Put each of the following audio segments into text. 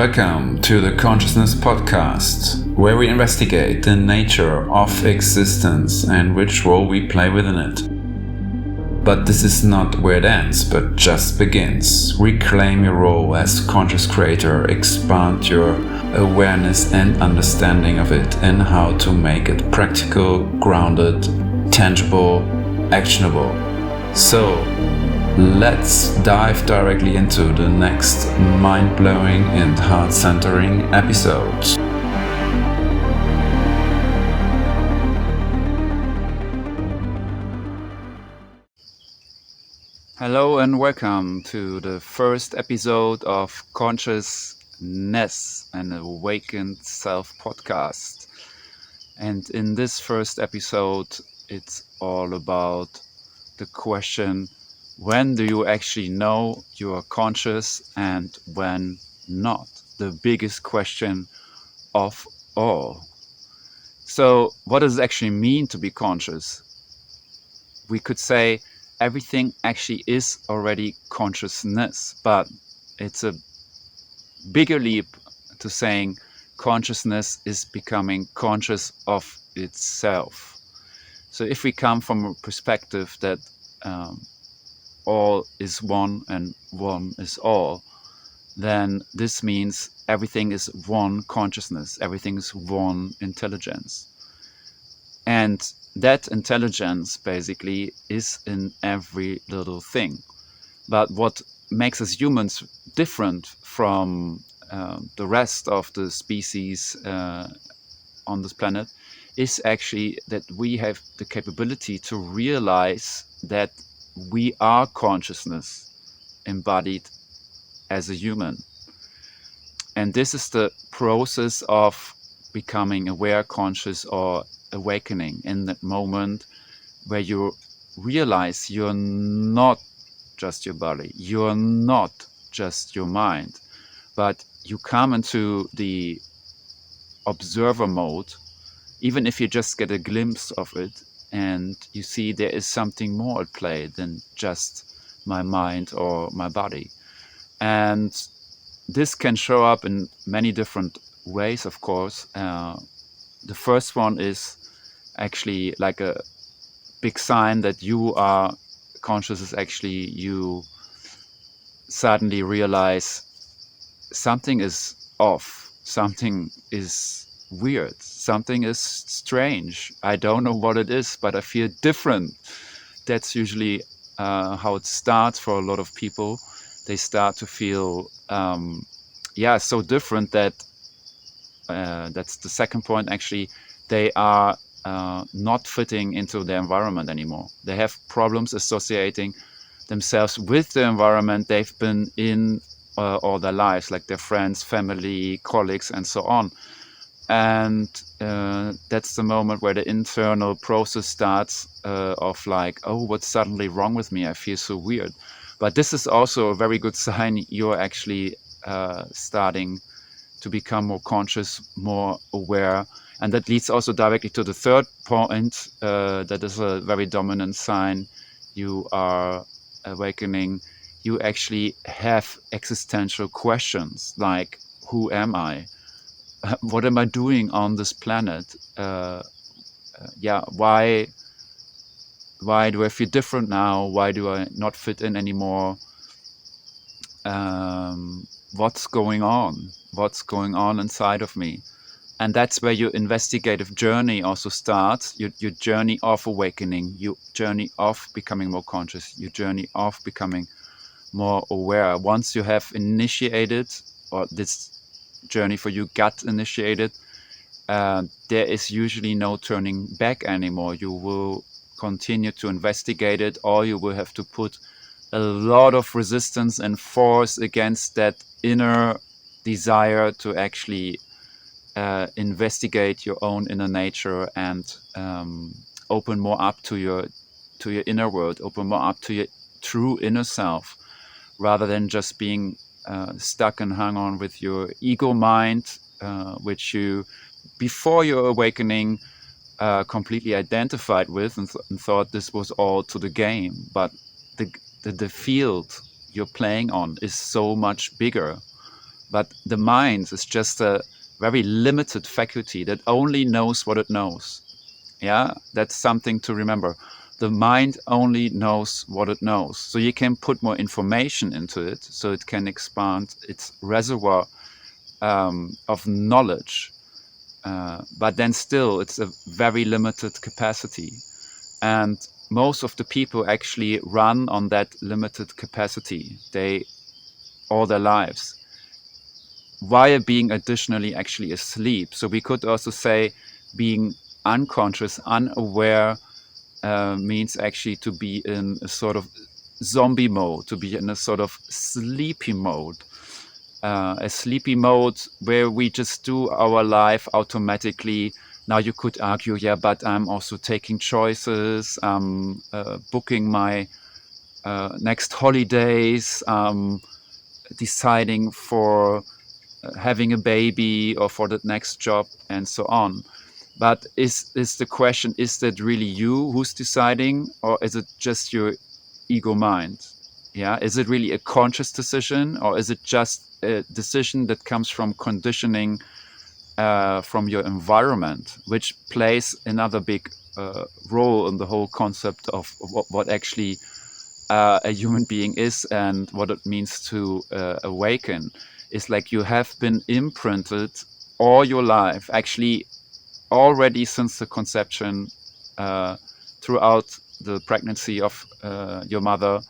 Welcome to the Consciousness Podcast, where we investigate the nature of existence and which role we play within it. But this is not where it ends, but just begins. Reclaim your role as conscious creator, expand your awareness and understanding of it, and how to make it practical, grounded, tangible, actionable. So, let's dive directly into the next mind-blowing and heart-centering episode. Hello and welcome to the first episode of Consciousness, an Awakened Self podcast. And in this first episode, it's all about the question, when do you actually know you are conscious and when not? The biggest question of all. So what does it actually mean to be conscious? We could say everything actually is already consciousness, but it's a bigger leap to saying consciousness is becoming conscious of itself. So if we come from a perspective that all is one and one is all, then this means everything is one consciousness, everything is one intelligence. And that intelligence basically is in every little thing. But what makes us humans different from the rest of the species on this planet is actually that we have the capability to realize that we are consciousness embodied as a human. And this is the process of becoming aware, conscious, or awakening, in that moment where you realize you're not just your body, you're not just your mind, but you come into the observer mode, even if you just get a glimpse of it, and you see there is something more at play than just my mind or my body. And this can show up in many different ways, of course. The first one is actually like a big sign that you are conscious is actually you suddenly realize something is off, something is weird, something is strange. I don't know what it is, but I feel different. That's usually how it starts for a lot of people. They start to feel so different that that's the second point. Actually, they are not fitting into the environment anymore. They have problems associating themselves with the environment they've been in all their lives, like their friends, family, colleagues, and so on. And that's the moment where the internal process starts of like, oh, what's suddenly wrong with me? I feel so weird. But this is also a very good sign you're actually starting to become more conscious, more aware. And that leads also directly to the third point. That is a very dominant sign you are awakening. You actually have existential questions like, who am I? What am I doing on this planet? Why do I feel different now? Why do I not fit in anymore? What's going on? What's going on inside of me? And that's where your investigative journey also starts, your journey of awakening, your journey of becoming more conscious, your journey of becoming more aware. Once you have initiated, or this journey for you got initiated, there is usually no turning back anymore. You will continue to investigate it, or you will have to put a lot of resistance and force against that inner desire to actually investigate your own inner nature and open more up to your inner world, open more up to your true inner self, rather than just being stuck and hung on with your ego mind, which you, before your awakening, completely identified with and thought this was all to the game. But the field you're playing on is so much bigger. but the mind is just a very limited faculty that only knows what it knows. Yeah, that's something to remember. The mind only knows what it knows. So you can put more information into it so it can expand its reservoir of knowledge. But then still, it's a very limited capacity. And most of the people actually run on that limited capacity all their lives, while being additionally actually asleep. So we could also say being unconscious, unaware, means actually to be in a sort of zombie mode, to be in a sort of sleepy mode. A sleepy mode where we just do our life automatically. Now you could argue, yeah, but I'm also taking choices, booking my next holidays, deciding for having a baby or for the next job and so on. But is the question, is that really you who's deciding, or is it just your ego mind? Yeah, is it really a conscious decision, or is it just a decision that comes from conditioning from your environment, which plays another big role in the whole concept of what actually a human being is and what it means to awaken? Is like you have been imprinted all your life, actually already since the conception, throughout the pregnancy of your mother,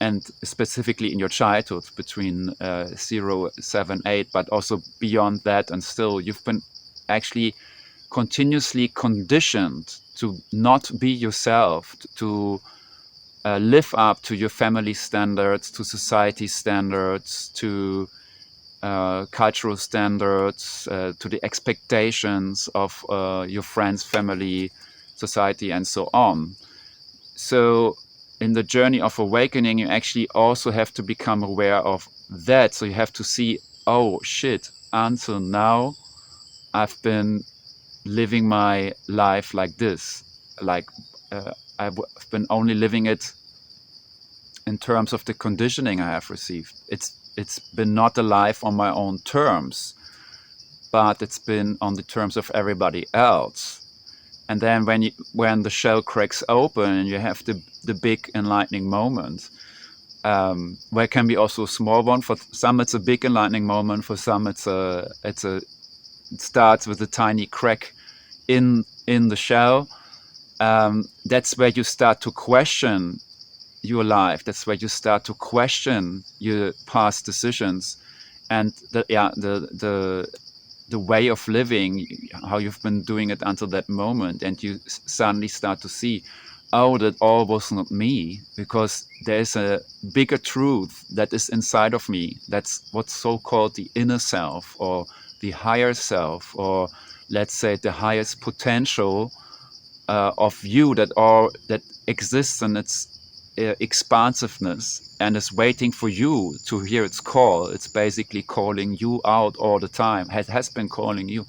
and specifically in your childhood between 0, 7, 8, but also beyond that, and still you've been actually continuously conditioned to not be yourself, to live up to your family standards, to society standards, to cultural standards, to the expectations of your friends, family, society, and so on. So in the journey of awakening, you actually also have to become aware of that. So you have to see, oh shit, until now, I've been living my life like this. Like I've been only living it in terms of the conditioning I have received. It's been not a life on my own terms, but it's been on the terms of everybody else. And then when the shell cracks open, you have the big enlightening moment, where it can be also a small one. For some, it's a big enlightening moment. For some, it starts with a tiny crack in the shell. That's where you start to question your life. That's where you start to question your past decisions and the way of living, how you've been doing it until that moment. And you suddenly start to see, oh, that all was not me, because there's a bigger truth that is inside of me. That's what's so-called the inner self, or the higher self, or let's say the highest potential of you that exists in its expansiveness and is waiting for you to hear its call. It's basically calling you out all the time. Has been calling you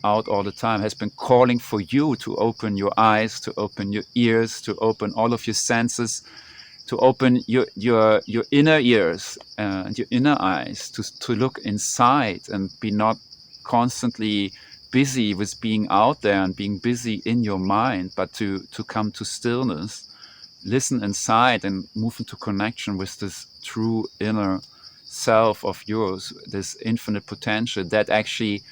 out all the time. Has been calling for you to open your eyes, to open your ears, to open all of your senses, to open your inner ears and your inner eyes, to look inside and be not constantly busy with being out there and being busy in your mind, but to come to stillness, listen inside, and move into connection with this true inner self of yours, this infinite potential that actually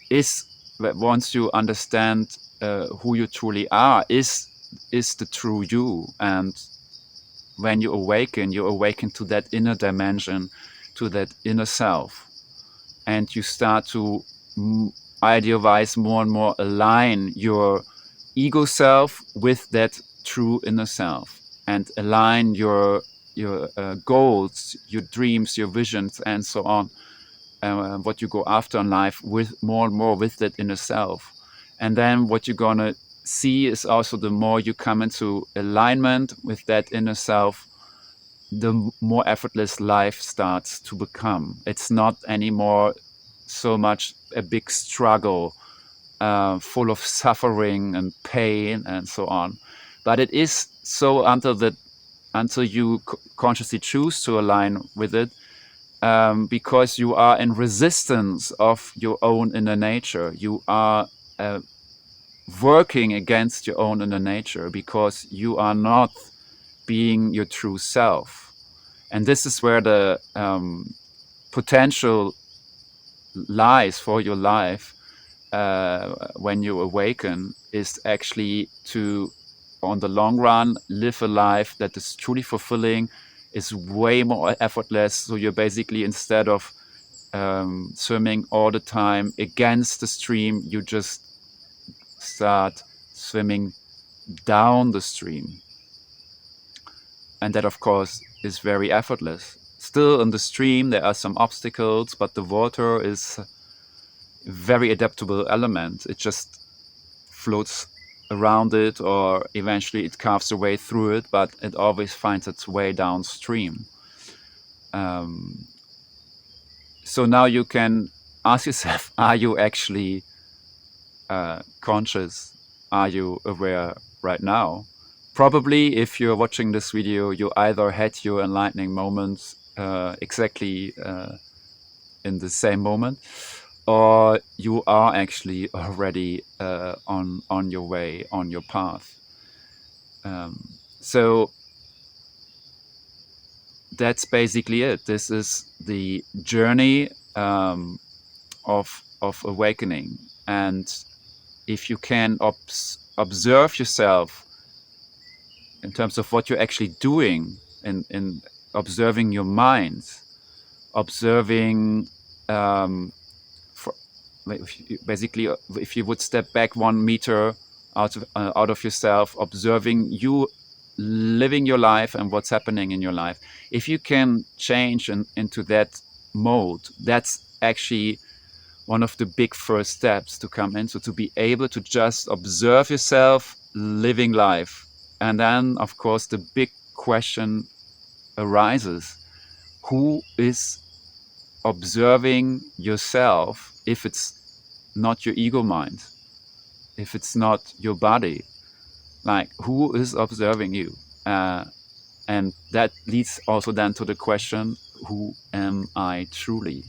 is, once you understand who you truly are, is the true you. And when you awaken to that inner dimension, to that inner self, and you start to idealize more and more, align your ego self with that true inner self, and align your goals, your dreams, your visions, and so on, what you go after in life, with more and more with that inner self. And then what you're gonna see is also, the more you come into alignment with that inner self, the more effortless life starts to become. It's not anymore so much a big struggle, full of suffering and pain and so on. But it is so until you consciously choose to align with it, because you are in resistance of your own inner nature. You are working against your own inner nature because you are not being your true self. And this is where the potential lies for your life when you awaken, is actually to, on the long run, live a life that is truly fulfilling, is way more effortless. So you're basically, instead of swimming all the time against the stream, you just start swimming down the stream. And that, of course, is very effortless. Still in the stream, there are some obstacles, but the water is a very adaptable element. It just floats around it, or eventually it carves a way through it, but it always finds its way downstream. So now you can ask yourself, are you actually conscious? Are you aware right now? Probably, if you're watching this video, you either had your enlightening moments exactly in the same moment, or you are actually already on your way, on your path. So that's basically it. This is the journey of awakening. And if you can observe yourself in terms of what you're actually doing, in observing your mind, observing basically, if you would step back 1 meter out of yourself, observing you living your life and what's happening in your life, if you can change into that mode, that's actually one of the big first steps to come in. So to be able to just observe yourself living life. And then, of course, the big question arises: who is observing yourself if it's not your ego mind, if it's not your body? Like, who is observing you? And that leads also then to the question, who am I truly?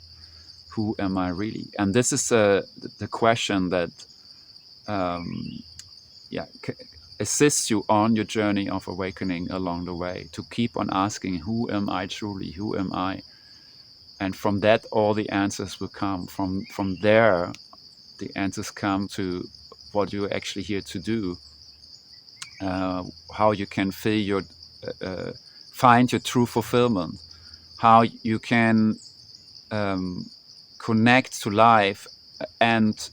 Who am I really? And this is the question that assists you on your journey of awakening along the way, to keep on asking, who am I truly? Who am I? And from that, all the answers will come. From there, the answers come to what you're actually here to do, how you can find your true fulfillment, how you can connect to life and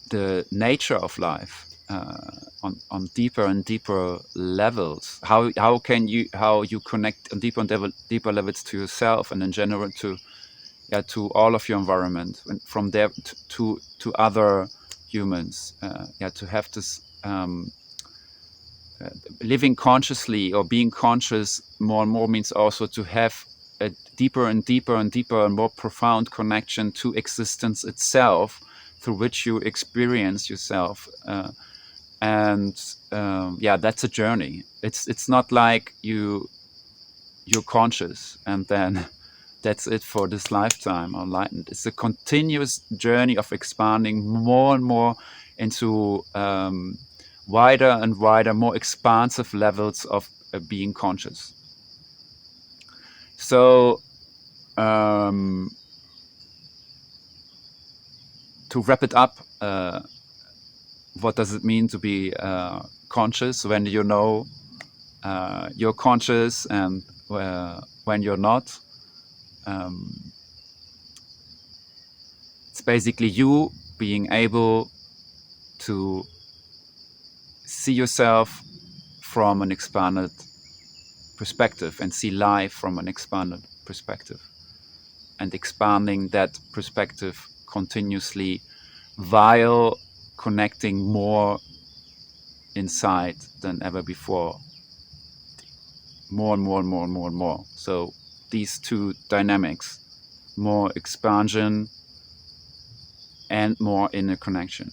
the nature of life on deeper and deeper levels. How you connect on deeper and deeper levels to yourself, and in general to all of your environment, and from there to other humans. To have this living consciously, or being conscious more and more, means also to have a deeper and deeper and deeper and more profound connection to existence itself, through which you experience yourself. That's a journey. It's not like you're conscious and then that's it for this lifetime, or enlightened. It's a continuous journey of expanding more and more into wider and wider, more expansive levels of being conscious. So to wrap it up, what does it mean to be conscious? When you know you're conscious, and when you're not. It's basically you being able to see yourself from an expanded perspective, and see life from an expanded perspective, and expanding that perspective continuously, while connecting more inside than ever before, more and more and more and more and more. So these two dynamics, more expansion and more inner connection.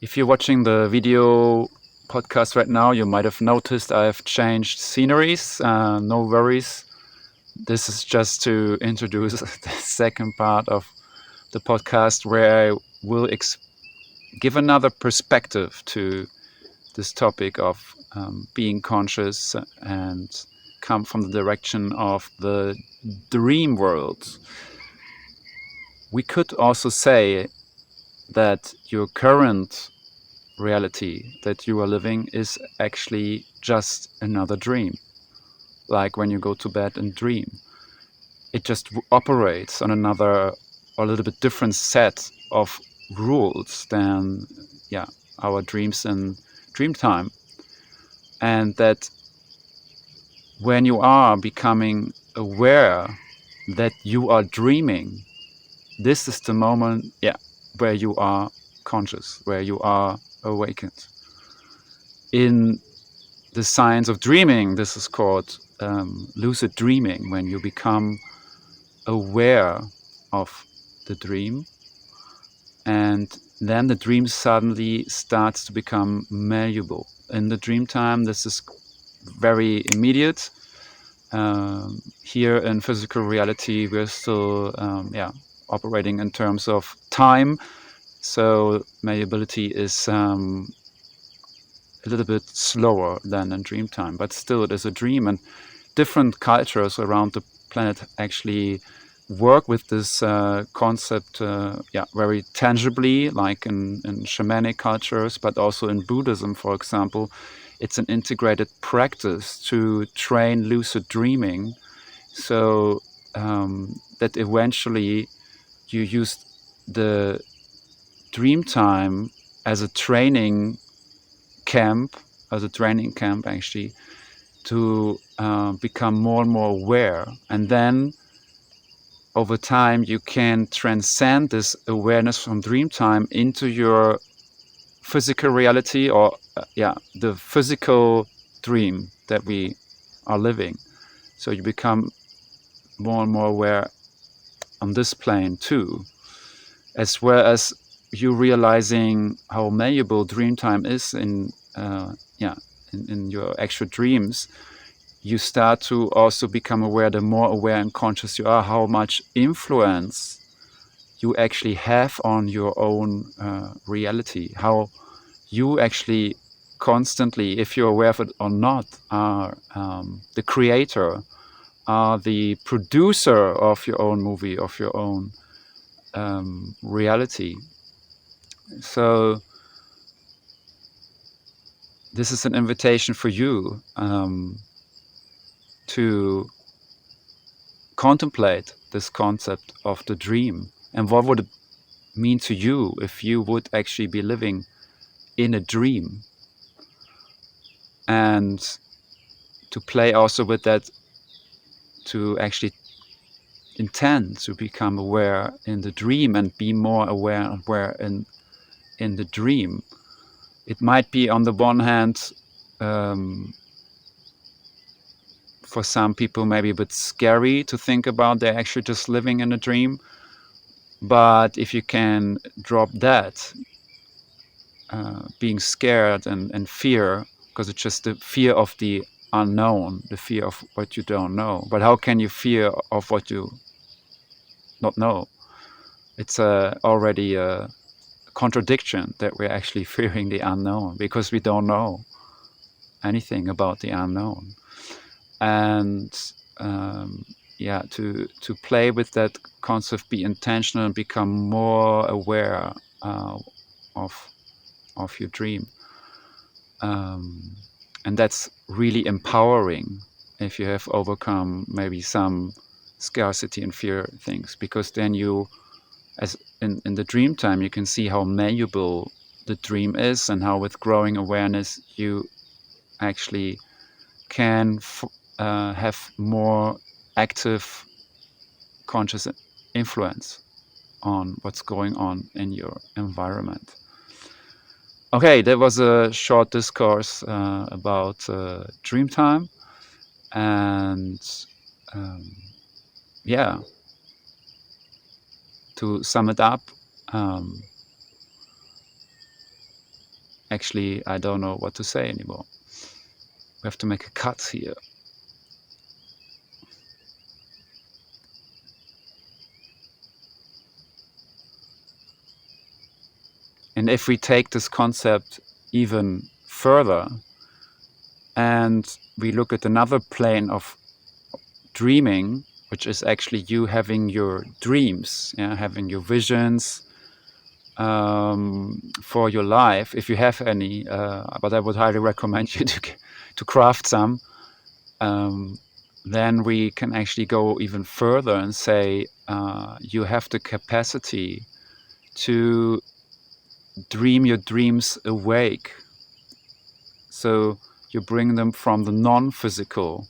If you're watching the video podcast right now, you might have noticed I've changed sceneries. No worries. This is just to introduce the second part of the podcast where I will give another perspective to this topic of being conscious and come from the direction of the dream world. We could also say that your current reality that you are living is actually just another dream. Like when you go to bed and dream, it just operates on another or a little bit different set of rules than our dreams in dream time. And that when you are becoming aware that you are dreaming, this is the moment where you are conscious, where you are awakened. In the science of dreaming, this is called lucid dreaming, when you become aware of the dream, and then the dream suddenly starts to become malleable. In the dream time, this is very immediate. Here in physical reality, we're still operating in terms of time, so malleability is a little bit slower than in dream time, but still it is a dream. And different cultures around the planet actually work with this concept very tangibly, like in shamanic cultures, but also in Buddhism, for example. It's an integrated practice to train lucid dreaming, so that eventually you use the dream time as a training camp, actually, to become more and more aware. And then over time, you can transcend this awareness from dream time into your physical reality, or the physical dream that we are living. So you become more and more aware on this plane too, as well as you realizing how malleable dream time is in your actual dreams. You start to also become aware, the more aware and conscious you are, how much influence you actually have on your own reality, how you actually constantly, if you're aware of it or not, are the creator, are the producer of your own movie, of your own reality. So this is an invitation for you to contemplate this concept of the dream, and what would it mean to you if you would actually be living in a dream, and to play also with that, to actually intend to become aware in the dream and be more aware in the dream. It might be, on the one hand, for some people maybe a bit scary to think about they're actually just living in a dream. But if you can drop that, being scared and fear, because it's just the fear of the unknown, the fear of what you don't know. But how can you fear of what you not know? It's already a contradiction that we're actually fearing the unknown, because we don't know anything about the unknown. And to play with that concept, be intentional and become more aware of your dream. And that's really empowering if you have overcome maybe some scarcity and fear things, because then you, as in the dream time, you can see how malleable the dream is, and how with growing awareness you actually can have more active conscious influence on what's going on in your environment. Okay, that was a short discourse about dream time. And to sum it up, actually, I don't know what to say anymore. We have to make a cut here. And if we take this concept even further and we look at another plane of dreaming, which is actually you having your dreams, having your visions for your life, if you have any, but I would highly recommend you to craft some, then we can actually go even further and say you have the capacity to dream your dreams awake. So you bring them from the non-physical,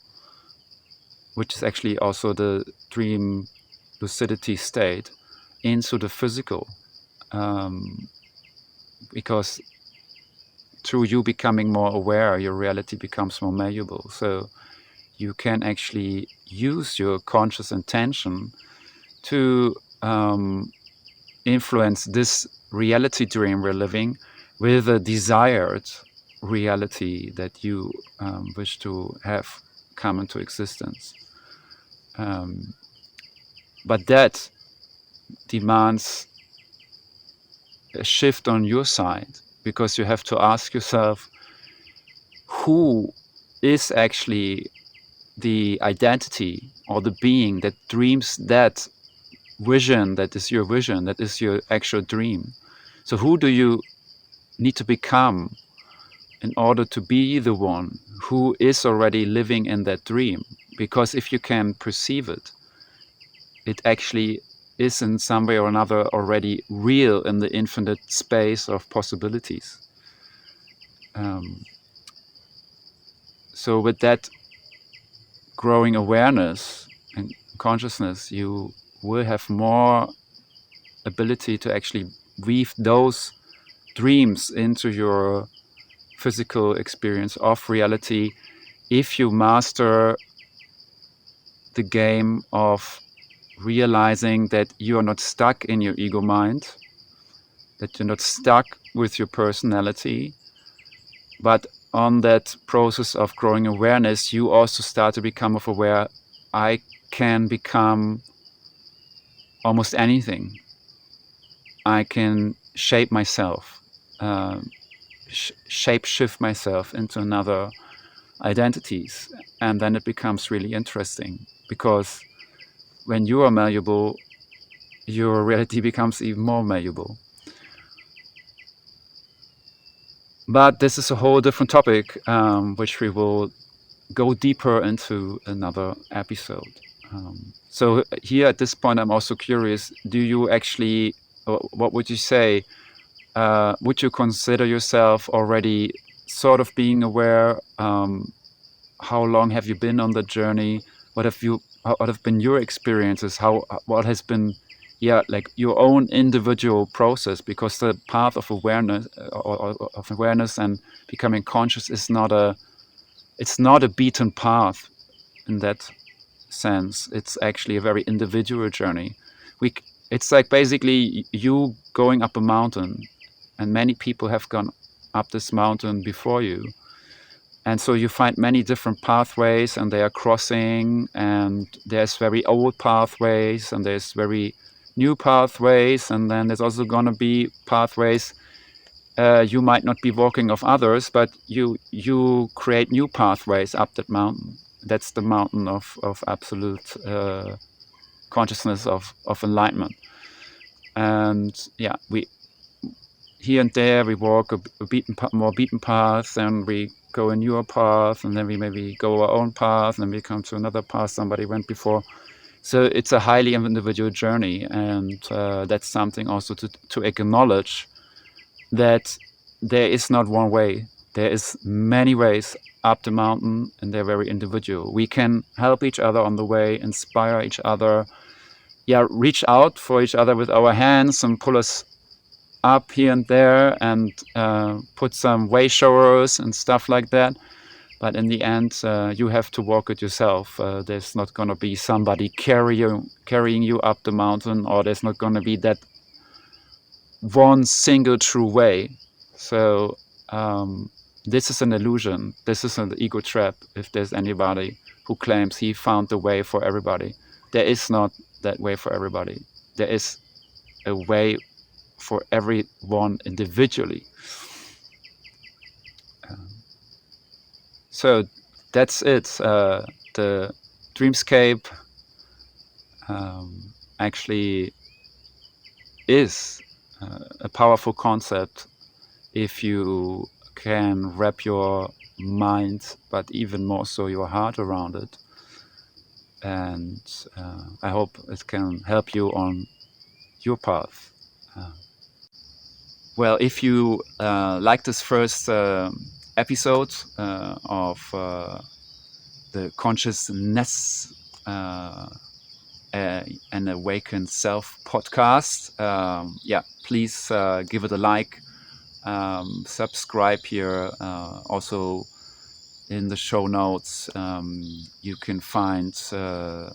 which is actually also the dream lucidity state, into the physical. Because through you becoming more aware, your reality becomes more malleable. So you can actually use your conscious intention to influence this reality dream we're living with a desired reality that you wish to have come into existence. But that demands a shift on your side, because you have to ask yourself, who is actually the identity or the being that dreams that vision, that is your vision, that is your actual dream? So who do you need to become in order to be the one who is already living in that dream? Because if you can perceive it, it actually is in some way or another already real in the infinite space of possibilities. So with that growing awareness and consciousness, you will have more ability to actually weave those dreams into your physical experience of reality, if you master the game of realizing that you are not stuck in your ego mind, that you're not stuck with your personality, but on that process of growing awareness, you also start to become aware, I can become almost anything. I can shape myself, shape shift myself into another identities. And then it becomes really interesting, because when you are malleable, your reality becomes even more malleable. But this is a whole different topic, which we will go deeper into another episode. So here at this point, I'm also curious, do you actually, what would you say, would you consider yourself already sort of being aware? How long have you been on the journey? What have been your experiences? What has been, like your own individual process? Because the path of awareness, of awareness and becoming conscious is it's not a beaten path in that sense. It's actually a very individual journey. It's like basically you going up a mountain, and many people have gone up this mountain before you. And so you find many different pathways, and they are crossing, and there's very old pathways, and there's very new pathways, and then there's also going to be pathways you might not be walking of others, but you create new pathways up that mountain. That's the mountain of absolute consciousness of enlightenment. And yeah, we here and there we walk a more beaten path, and we go a newer path, and then we maybe go our own path, and then we come to another path somebody went before. So it's a highly individual journey, and that's something also to acknowledge, that there is not one way. There is many ways up the mountain, and they're very individual. We can help each other on the way, inspire each other, reach out for each other with our hands and pull us up here and there, and put some way showers and stuff like that. But in the end, you have to walk it yourself. There's not going to be somebody carrying you up the mountain, or there's not going to be that one single true way. So this is an illusion. This is an ego trap. If there's anybody who claims he found the way for everybody, there is not that way for everybody. There is a way for everyone individually. So that's it. The dreamscape actually is a powerful concept if you can wrap your mind, but even more so your heart around it. And I hope it can help you on your path. Well, if you like this first episode of the Consciousness and Awakened Self podcast, please give it a like, subscribe here. Also in the show notes, you can find the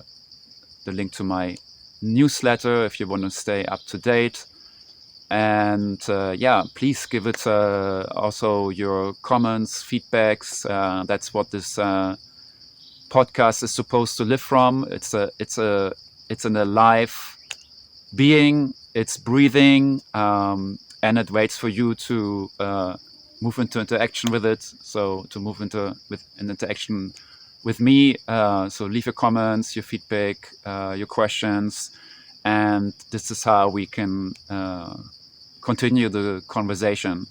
link to my newsletter if you want to stay up to date. And please give it also your comments, feedbacks. That's what this podcast is supposed to live from. It's an alive being. It's breathing, and it waits for you to move into interaction with it. So to move into an interaction with me. So leave your comments, your feedback, your questions, and this is how we can continue the conversation.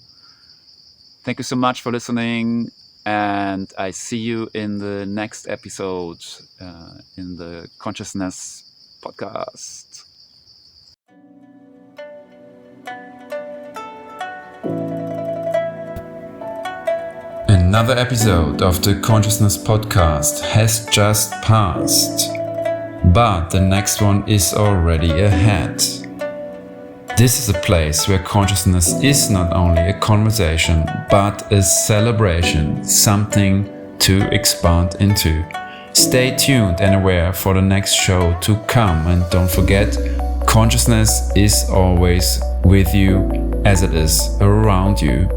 Thank you so much for listening, and I see you in the next episode in the Consciousness podcast. Another episode of the Consciousness podcast has just passed, but the next one is already ahead. This is a place where consciousness is not only a conversation, but a celebration, something to expand into. Stay tuned and aware for the next show to come, and don't forget, consciousness is always with you as it is around you,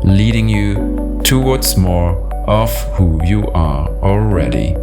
leading you towards more of who you are already.